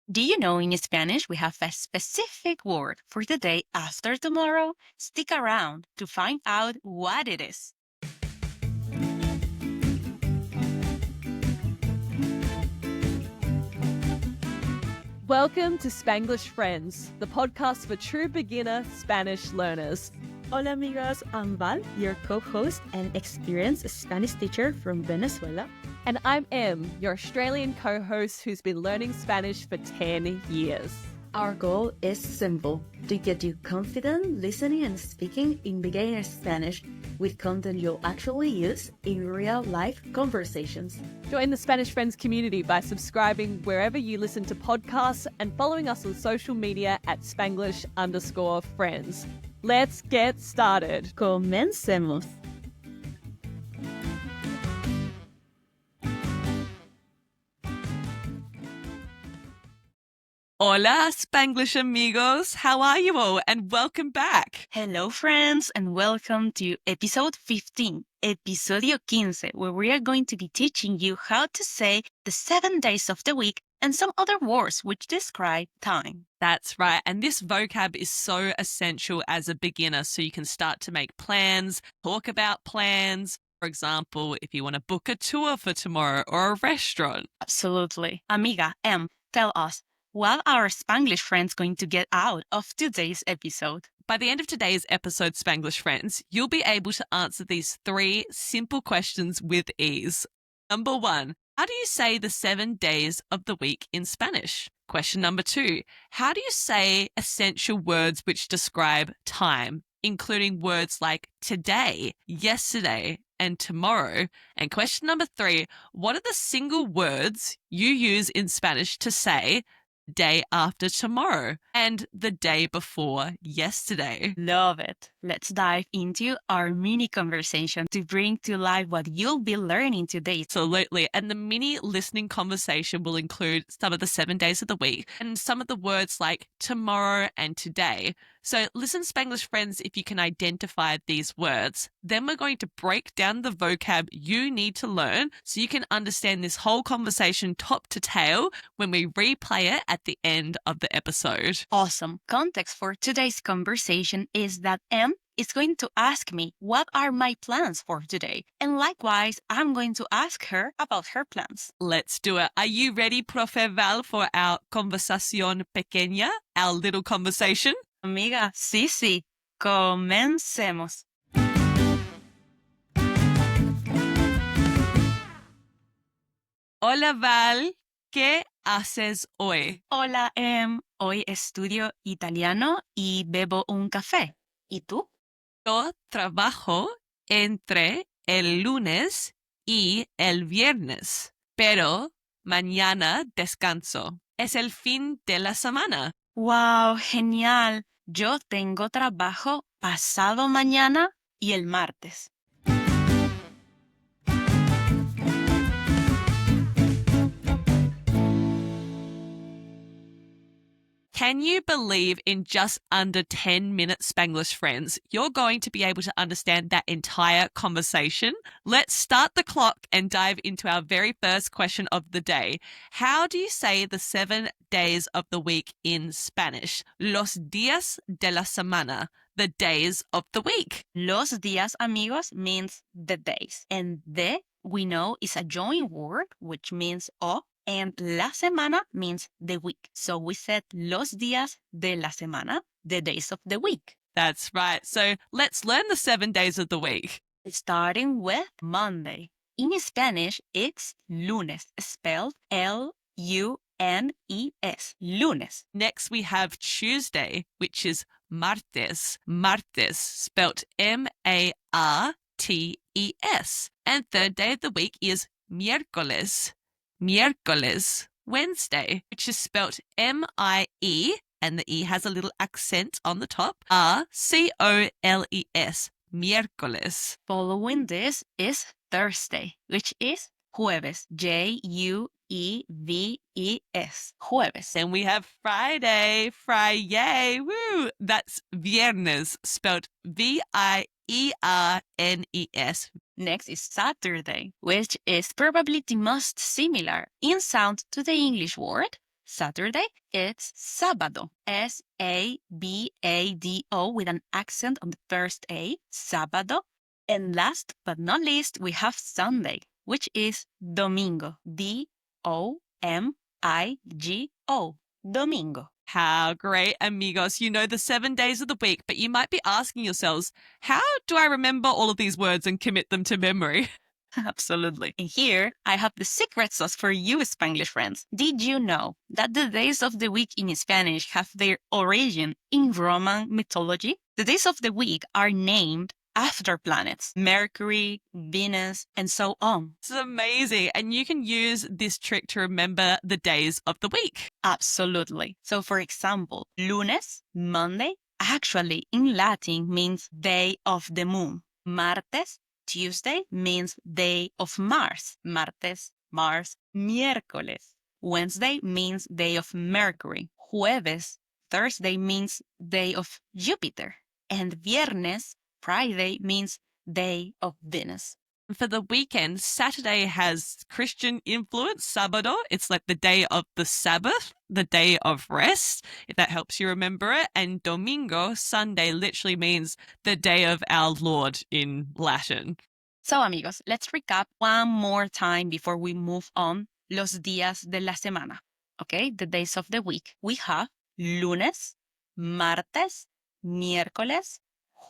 Do you know in Spanish we have a specific word for the day after tomorrow? Stick around to find out what it is. Welcome to Spanglish Friends, the podcast for true beginner Spanish learners. Hola amigos, I'm Val, your co-host and experienced Spanish teacher from Venezuela. And I'm Em, your Australian co-host who's been learning Spanish for 10 years. Our goal is simple, to get you confident listening and speaking in beginner Spanish with content you'll actually use in real-life conversations. Join the Spanish Friends community by subscribing wherever you listen to podcasts and following us on social media at Spanglish_Friends. Let's get started. Comencemos. Hola, Spanglish amigos. How are you all? And welcome back. Hello, friends, and welcome to episode 15, episodio 15, where we are going to be teaching you how to say the 7 days of the week and some other words which describe time. That's right. And this vocab is so essential as a beginner so you can start to make plans, talk about plans. For example, if you want to book a tour for tomorrow or a restaurant. Absolutely. Amiga, Em, tell us, what are Spanglish friends going to get out of today's episode? By the end of today's episode, Spanglish Friends, you'll be able to answer these 3 simple questions with ease. Number 1, how do you say the 7 days of the week in Spanish? Question number 2, how do you say essential words which describe time, including words like today, yesterday, and tomorrow? And question number 3, what are the single words you use in Spanish to say day after tomorrow and the day before yesterday? Love it. Let's dive into our mini conversation to bring to life what you'll be learning today. Absolutely. And the mini listening conversation will include some of the 7 days of the week and some of the words like tomorrow and today. So listen, Spanglish friends, if you can identify these words. Then we're going to break down the vocab you need to learn so you can understand this whole conversation top to tail when we replay it at the end of the episode. Awesome. Context for today's conversation is that Em is going to ask me what are my plans for today. And likewise, I'm going to ask her about her plans. Let's do it. Are you ready, Profe Val, for our conversación pequeña, our little conversation? Amiga, sí. Comencemos. Hola, Val. ¿Qué haces hoy? Hola, Em. Hoy estudio italiano y bebo un café. ¿Y tú? Yo trabajo entre el lunes y el viernes, pero mañana descanso. Es el fin de la semana. ¡Wow! Genial. Yo tengo trabajo pasado mañana y el martes. Can you believe in just under 10 minutes, Spanglish friends, you're going to be able to understand that entire conversation? Let's start the clock and dive into our very first question of the day. How do you say the 7 days of the week in Spanish? Los días de la semana, the days of the week. Los días, amigos, means the days. And de, we know, is a joint word, which means of. And la semana means the week. So we said los días de la semana, the days of the week. That's right. So let's learn the 7 days of the week. Starting with Monday. In Spanish, it's lunes, spelled L-U-N-E-S, lunes. Next, we have Tuesday, which is martes, martes, spelled M-A-R-T-E-S. And third day of the week is miércoles, miércoles, Wednesday, which is spelt M-I-E, and the E has a little accent on the top, R-C-O-L-E-S, miércoles. Following this is Thursday, which is jueves, J-U-E-V-E-S, jueves. Then we have Friday, Friday, woo! That's viernes, spelled V-I-E-R-N-E-S. Next is Saturday, which is probably the most similar in sound to the English word, Saturday, it's sábado. S-A-B-A-D-O with an accent on the first A, sábado. And last but not least, we have Sunday, which is domingo. D-O-M-I-G-O. Domingo. How great, amigos. You know the 7 days of the week, but you might be asking yourselves, how do I remember all of these words and commit them to memory? Absolutely. And here I have the secret sauce for you, Spanglish friends. Did you know that the days of the week in Spanish have their origin in Roman mythology? The days of the week are named after planets, Mercury, Venus, and so on. It's amazing. And you can use this trick to remember the days of the week. Absolutely. So, for example, lunes, Monday, actually in Latin means day of the moon. Martes, Tuesday means day of Mars. Martes, Mars, miércoles. Wednesday means day of Mercury. Jueves, Thursday means day of Jupiter. And viernes, Friday means day of Venus. For the weekend, Saturday has Christian influence, sábado. It's like the day of the Sabbath, the day of rest, if that helps you remember it. And domingo, Sunday, literally means the day of our Lord in Latin. So, amigos, let's recap one more time before we move on. Los días de la semana. Okay, the days of the week. We have lunes, martes, miércoles,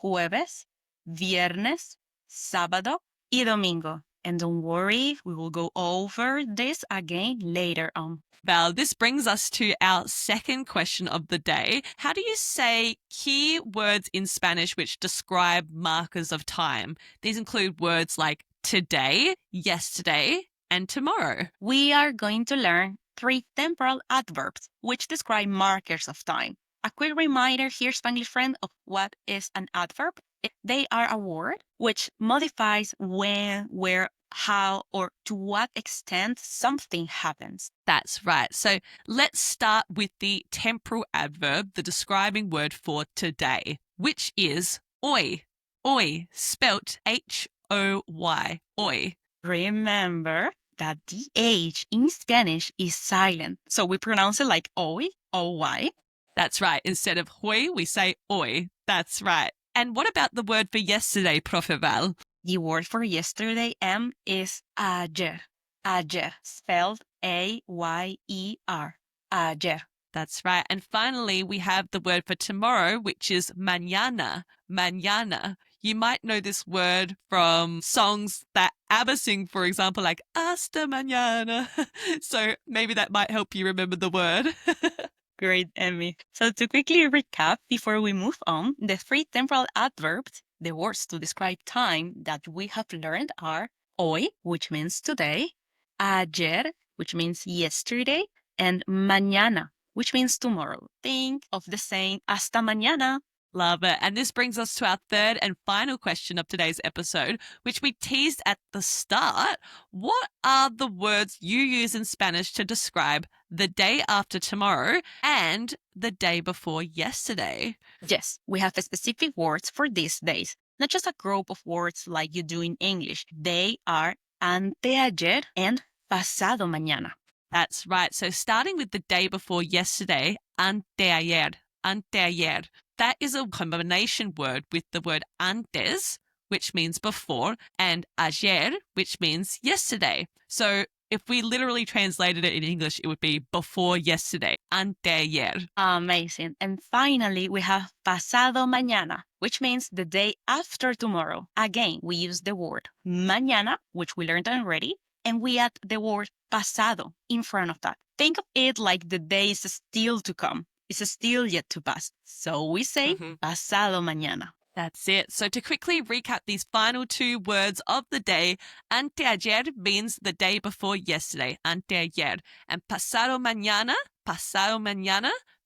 jueves, viernes, sábado, y domingo. And don't worry, we will go over this again later on. Val, this brings us to our second question of the day. How do you say key words in Spanish which describe markers of time? These include words like today, yesterday, and tomorrow. We are going to learn 3 temporal adverbs which describe markers of time. A quick reminder here, Spanglish friend, of what is an adverb. They are a word which modifies when, where, how, or to what extent something happens. That's right. So let's start with the temporal adverb, the describing word for today, which is hoy. Hoy, spelt H-O-Y. Hoy. Remember that the H in Spanish is silent. So we pronounce it like hoy, O-Y. That's right. Instead of hoy, we say hoy. That's right. And what about the word for yesterday, Profe Val? The word for yesterday, M, is ayer. Ayer, spelled A-Y-E-R. Ayer. That's right. And finally, we have the word for tomorrow, which is mañana. Mañana. You might know this word from songs that ABBA sing, for example, like hasta mañana. So maybe that might help you remember the word. Great, Emmy. So to quickly recap before we move on, the 3 temporal adverbs, the words to describe time that we have learned are hoy, which means today, ayer, which means yesterday, and mañana, which means tomorrow. Think of the saying hasta mañana. Love it. And this brings us to our third and final question of today's episode, which we teased at the start. What are the words you use in Spanish to describe the day after tomorrow and the day before yesterday? Yes, we have specific words for these days, not just a group of words like you do in English. They are anteayer and pasado mañana. That's right. So starting with the day before yesterday, anteayer, anteayer. That is a combination word with the word antes, which means before, and ayer, which means yesterday. So if we literally translated it in English, it would be before yesterday, anteayer. Amazing. And finally, we have pasado mañana, which means the day after tomorrow. Again, we use the word mañana, which we learned already, and we add the word pasado in front of that. Think of it like the day is still to come. It's still yet to pass. So we say pasado mañana. That's it. So to quickly recap these final 2 words of the day, anteayer means the day before yesterday, anteayer. And pasado mañana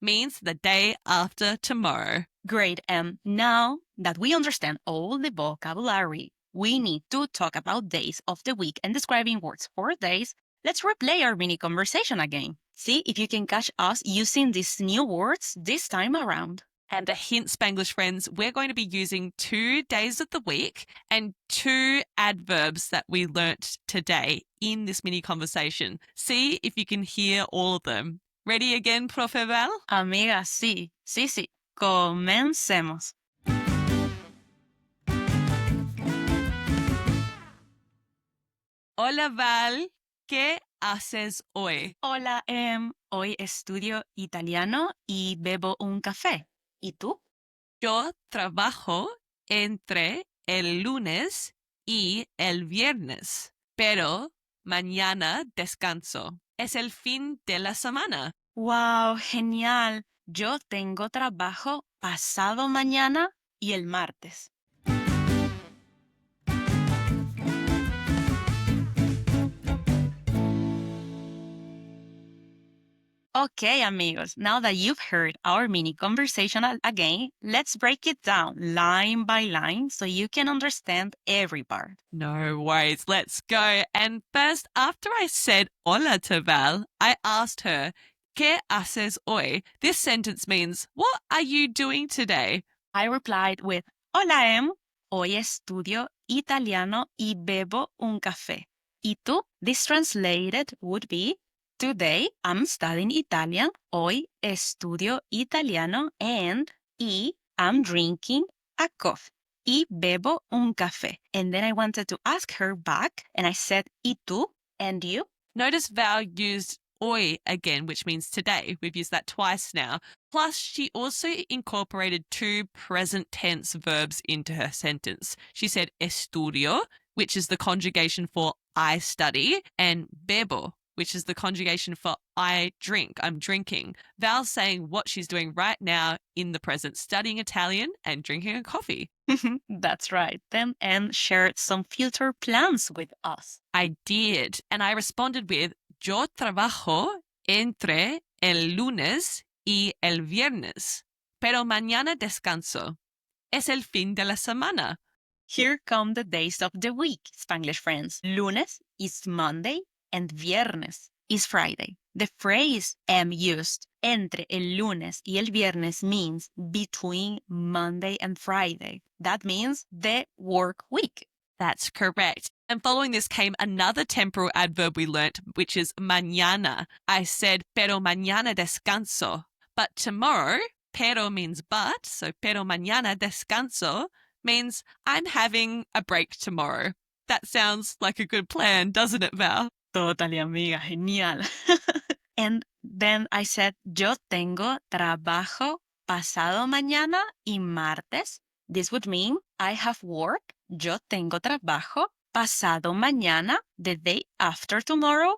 means the day after tomorrow. Great. And now that we understand all the vocabulary, we need to talk about days of the week and describing words for days. Let's replay our mini conversation again. See if you can catch us using these new words this time around. And a hint, Spanglish friends, we're going to be using 2 days of the week and 2 adverbs that we learnt today in this mini conversation. See if you can hear all of them. Ready again, Profe Val? Amiga, sí, sí, sí. Comencemos. Hola Val, ¿qué haces hoy? Hola, hoy estudio italiano y bebo un café. ¿Y tú? Yo trabajo entre el lunes y el viernes, pero mañana descanso. Es el fin de la semana. ¡Wow! Genial. Yo tengo trabajo pasado mañana y el martes. Okay, amigos, now that you've heard our mini conversation again, let's break it down line by line so you can understand every part. No worries, let's go. And first, after I said hola to Val, I asked her, ¿Qué haces hoy? This sentence means, what are you doing today? I replied with, Hola, Em. Hoy estudio italiano y bebo un café. ¿Y tú? This translated would be, Today I'm studying Italian. Hoy estudio italiano and I'm drinking a coffee. Y bebo un café. And then I wanted to ask her back and I said, ¿Y tú? And you? Notice Val used hoy again, which means today. We've used that twice now. Plus, she also incorporated two present tense verbs into her sentence. She said estudio, which is the conjugation for I study, and bebo, which is the conjugation for I drink, I'm drinking. Val's saying what she's doing right now in the present, studying Italian and drinking a coffee. That's right. Then Em shared some future plans with us. I did. And I responded with, yo trabajo entre el lunes y el viernes, pero mañana descanso. Es el fin de la semana. Here come the days of the week, Spanglish friends. Lunes is Monday and viernes is Friday. The phrase used entre el lunes y el viernes means between Monday and Friday. That means the work week. That's correct. And following this came another temporal adverb we learnt, which is mañana. I said, pero mañana descanso. But tomorrow, pero means but, so pero mañana descanso means I'm having a break tomorrow. That sounds like a good plan, doesn't it, Val? Totally, amiga, genial. And then I said, yo tengo trabajo pasado mañana y martes. This would mean I have work. Yo tengo trabajo pasado mañana, the day after tomorrow,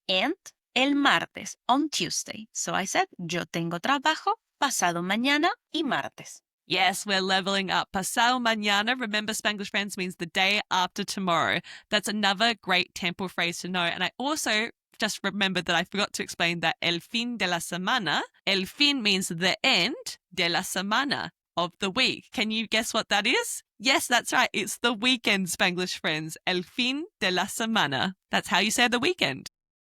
and el martes, on Tuesday. So I said, yo tengo trabajo pasado mañana y martes. Yes, we're leveling up. Pasado mañana, remember Spanglish Friends means the day after tomorrow. That's another great temporal phrase to know. And I also just remembered that I forgot to explain that el fin de la semana, el fin means the end de la semana, of the week. Can you guess what that is? Yes, that's right. It's the weekend, Spanglish Friends. El fin de la semana. That's how you say the weekend.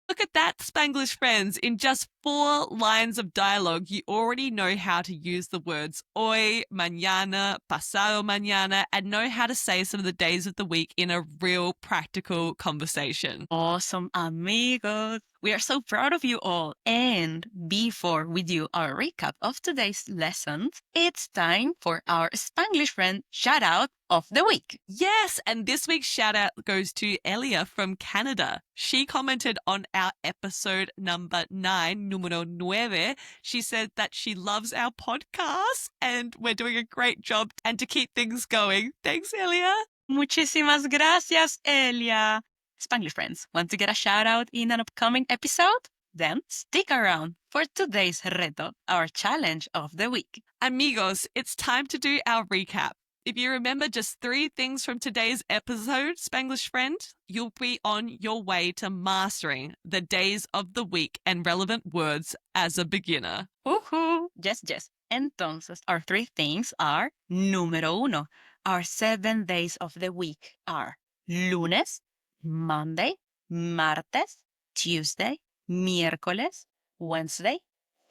Look at that, Spanglish Friends. In just 4 lines of dialogue, you already know how to use the words hoy, mañana, pasado mañana, and know how to say some of the days of the week in a real practical conversation. Awesome, amigos. We are so proud of you all. And before we do our recap of today's lessons, it's time for our Spanglish friend shout out of the week. Yes, and this week's shout out goes to Ellia from Canada. She commented on our episode number 9, numero 9. She said that she loves our podcast and we're doing a great job and to keep things going. Thanks, Ellia. Muchísimas gracias, Elia. Spanglish friends, want to get a shout out in an upcoming episode? Then stick around for today's reto, our challenge of the week. Amigos, it's time to do our recap. If you remember just 3 things from today's episode, Spanglish friend, you'll be on your way to mastering the days of the week and relevant words as a beginner. Woohoo! Yes, yes. Entonces, our 3 things are, número 1, our 7 days of the week are lunes, Monday, martes, Tuesday, miércoles, Wednesday,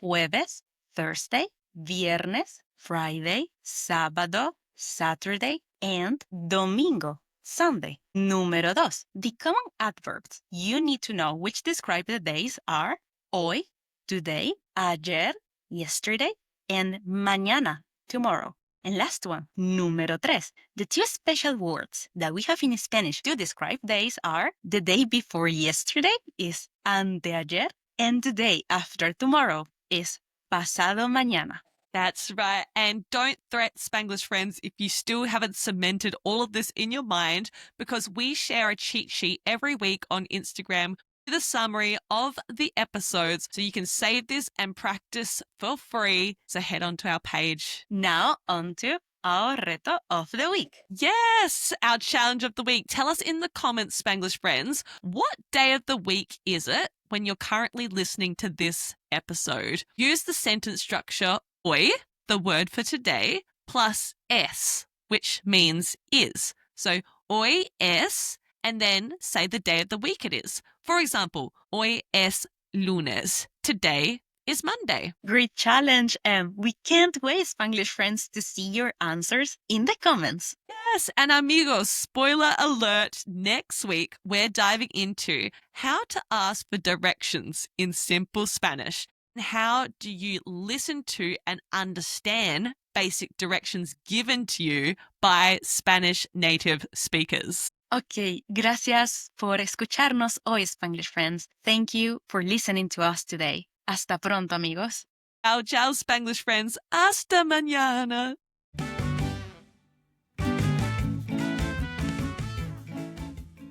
jueves, Thursday, viernes, Friday, sábado, Saturday, and domingo, Sunday. Número 2. The common adverbs you need to know which describe the days are hoy, today, ayer, yesterday, and mañana, tomorrow. And last one, número tres. The two special words that we have in Spanish to describe days are the day before yesterday is anteayer, and the day after tomorrow is pasado mañana. That's right. And don't threat Spanglish friends if you still haven't cemented all of this in your mind, because we share a cheat sheet every week on Instagram with a summary of the episodes so you can save this and practice for free. So head on to our page. Now on to our reto of the week. Yes, our challenge of the week. Tell us in the comments, Spanglish friends, what day of the week is it when you're currently listening to this episode? Use the sentence structure hoy, the word for today, plus es, which means is. So hoy es, and then say the day of the week it is. For example, hoy es lunes. Today is Monday. Great challenge, and we can't wait, Spanglish friends, to see your answers in the comments. Yes, and amigos, spoiler alert, next week we're diving into how to ask for directions in simple Spanish. How do you listen to and understand basic directions given to you by Spanish native speakers? Okay, gracias por escucharnos hoy, Spanglish friends. Thank you for listening to us today. Hasta pronto, amigos. Ciao, ciao, Spanglish friends. Hasta mañana.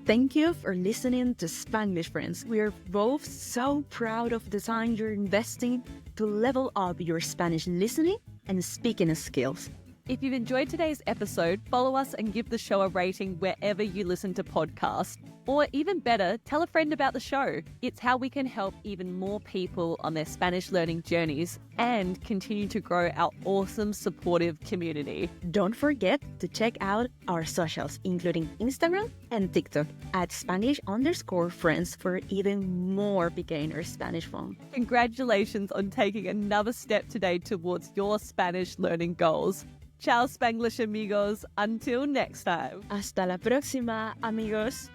Thank you for listening to Spanglish Friends. We are both so proud of the time you're investing to level up your Spanish listening and speaking skills. If you've enjoyed today's episode, follow us and give the show a rating wherever you listen to podcasts. Or even better, tell a friend about the show. It's how we can help even more people on their Spanish learning journeys and continue to grow our awesome, supportive community. Don't forget to check out our socials, including Instagram and TikTok at Spanglish_friends for even more beginner Spanish fun. Congratulations on taking another step today towards your Spanish learning goals. Ciao, Spanglish amigos. Until next time. Hasta la próxima, amigos.